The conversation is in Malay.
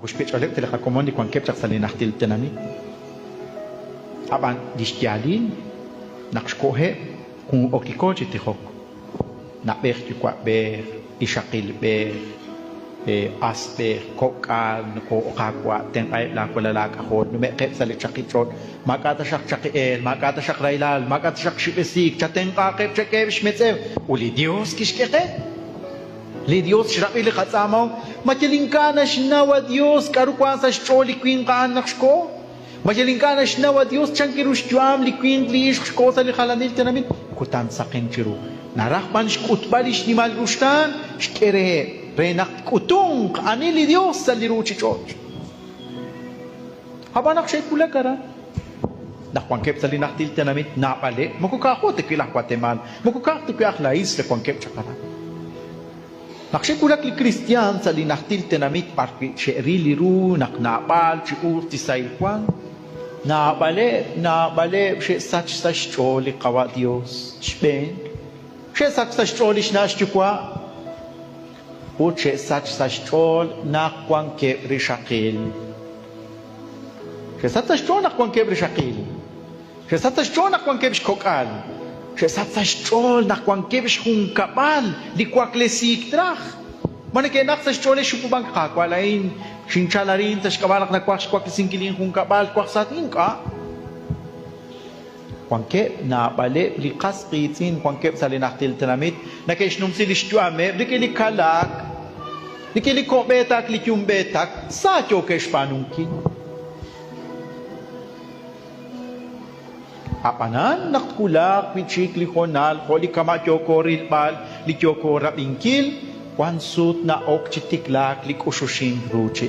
Guspech oleh tele kakomon di kwangkep cak salin naktil tenami. Aban distialin nakskohe kung okiko chitihok. Nakber tikwa ber ishakil ber asber kokal ko okakwa ten ay la ko lalak ako numekep salit chakitrot makata shak chakiel makata shak railal makata shak shipesik chaten kakep chekep shmetsev uli Dios kishkeke. Li Dios shrapi li katsamaw majalingkana shnawa Dios karukwan sa shtroli queen ka anaksko majalingkana shnawa Dios chankirush juam li queen lish ko sa li khalanil tenamit kutan sa kenchiru narakpan shkutbalish ni malrustan shkere renak kutung anili Dios sa liruchi chot habanak shay pula kara nakwangkep sa linaktil tenamit napale mukukako tekilah kwateman mukukako tekilah lais le kwangkep chakara Nakshikulat li Christian sa linaktil tenamit parpi sheri liru naknapal chiur tisay kwan nabale she sach choli kawa Dios shben she sach choli shnash chukwa u she sach chol nakwang ke rishakil she sach chol nakwang ke rishakil she sach chol nakwang ke shkokal Shesatsa nak kwangkebish kung kapal di kwaklesik trach. Mana kenak sa shole shupubang kakwalain shinchalarin sa shkabalak na kwaklesingkilin kung kapal kwaksatin ka. Kwangkep na bale likas kitin kwangkep sa linaktil tenamit na keshnum silishtuame dikili kalak dikili kobetak likyum betak sa kyo keshpanungkin. Apanan nakkulak pichik likonal koli kamatyo ko rilbal likyo ko rabingkil kwansut na ok chitiklak likushushin ruchi